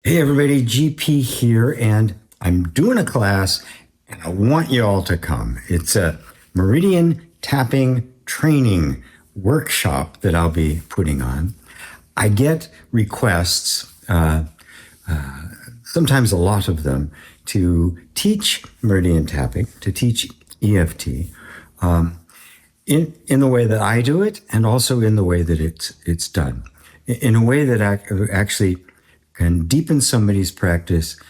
Hey everybody, GP here, and I'm doing a class, and I want you all to come. It's a Meridian tapping training workshop that I'll be putting on. I get requests, sometimes a lot of them, to teach Meridian tapping, to teach EFT, in the way that I do it, and also in the way that it's done, in a way that actually can deepen somebody's practice,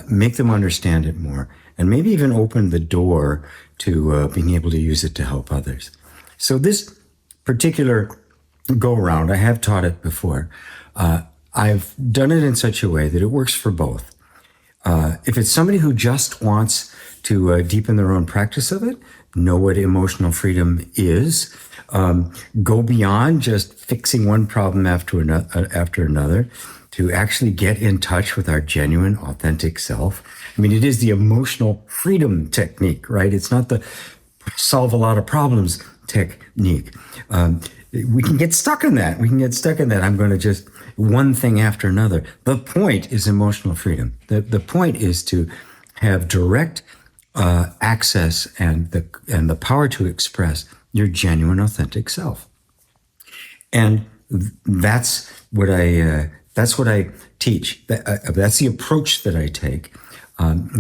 make them understand it more, and maybe even open the door to being able to use it to help others. So this particular go-around, I have taught it before. I've done it in such a way that it works for both. If it's somebody who just wants to deepen their own practice of it, know what emotional freedom is, go beyond just fixing one problem after another, to actually get in touch with our genuine, authentic self. I mean, it is the emotional freedom technique, right? It's not the solve a lot of problems technique. We can get stuck in that. I'm going to just one thing after another. The point is emotional freedom. The point is to have direct access and the power to express your genuine, authentic self. And that's what I teach. That's the approach that I take,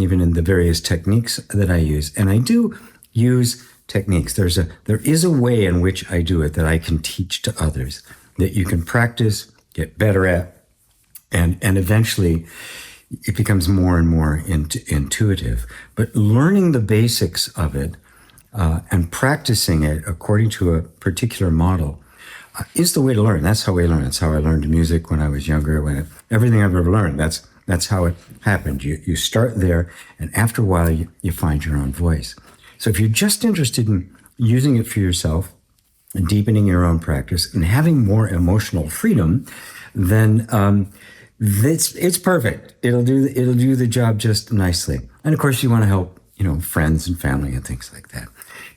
even in the various techniques that I use. And I do use techniques. There is a way in which I do it that I can teach to others, that you can practice, get better at, and eventually it becomes more and more intuitive. But learning the basics of it and practicing it according to a particular model is the way to learn. That's how we learn. That's how I learned music when I was younger. Everything I've ever learned, that's how it happened. You start there, and after a while, you find your own voice. So if you're just interested in using it for yourself and deepening your own practice and having more emotional freedom, then it's perfect. It'll do the job just nicely. And of course, you want to help friends and family and things like that.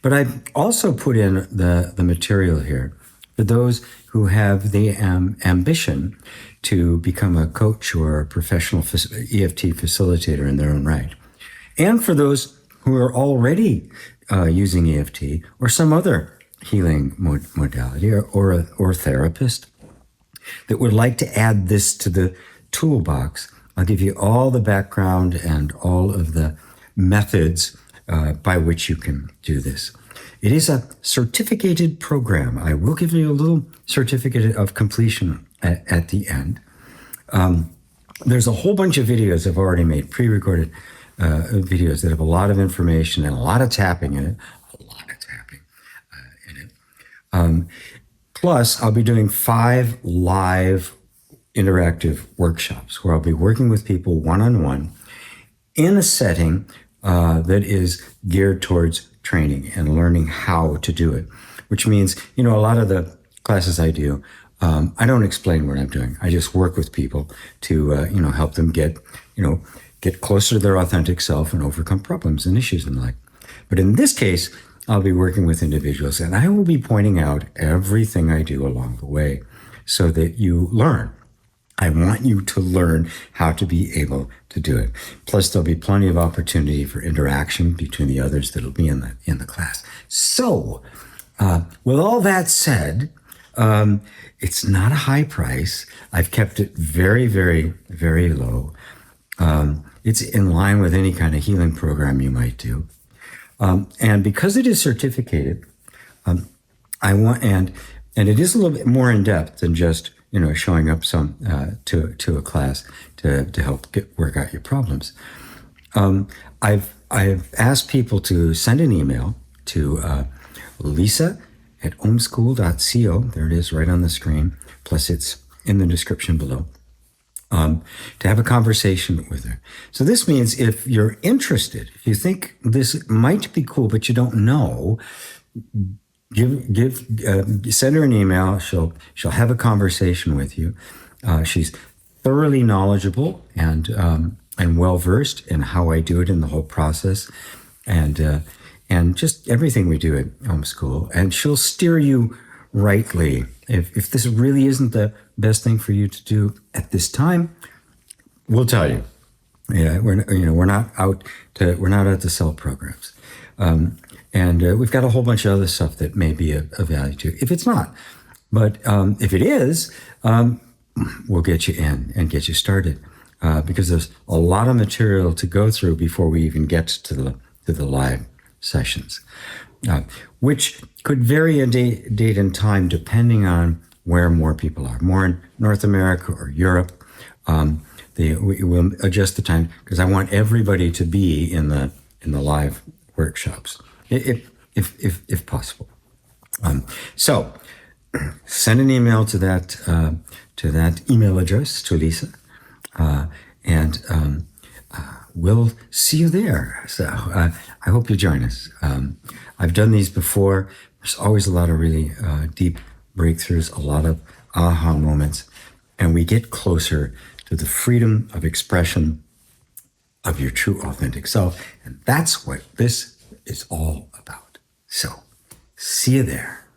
But I've also put in the material here for those who have the ambition to become a coach or a professional EFT facilitator in their own right. And for those who are already using EFT or some other healing modality or therapist that would like to add this to the toolbox. I'll give you all the background and all of the methods by which you can do this. It is a certificated program. I will give you a little certificate of completion at the end. There's a whole bunch of videos I've already made, pre-recorded videos that have a lot of information and a lot of tapping in it. Plus, I'll be doing 5 live interactive workshops where I'll be working with people one-on-one in a setting that is geared towards training and learning how to do it, which means, a lot of the classes I do, I don't explain what I'm doing. I just work with people to, help them get closer to their authentic self and overcome problems and issues in life. But in this case, I'll be working with individuals, and I will be pointing out everything I do along the way so that you learn. I want you to learn how to be able to do it. Plus, there'll be plenty of opportunity for interaction between the others that'll be in the class. So, with all that said, it's not a high price. I've kept it very, very, very low. It's in line with any kind of healing program you might do. And because it is certificated, I want and it is a little bit more in depth than just showing up to a class to help work out your problems. I've asked people to send an email to lisa@omschool.co. There it is, right on the screen. Plus, it's in the description below. To have a conversation with her. So this means if you're interested, if you think this might be cool, but you don't know, send her an email. She'll have a conversation with you. She's thoroughly knowledgeable and well-versed in how I do it in the whole process and just everything we do at Homeschool. And she'll steer you rightly. If this really isn't the best thing for you to do at this time, We'll tell you. Yeah, we're not out to sell programs, and we've got a whole bunch of other stuff that may be of value to you. If it's not, but if it is, we'll get you in and get you started because there's a lot of material to go through before we even get to the live sessions, which could vary in date and time depending on where more people are, more in North America or Europe. We will adjust the time because I want everybody to be in the live workshops, if possible. So send an email to that email address to Lisa, and we'll see you there. So I hope you join us. I've done these before. There's always a lot of really deep breakthroughs, a lot of aha moments, and we get closer to the freedom of expression of your true authentic self. And that's what this is all about. So see you there.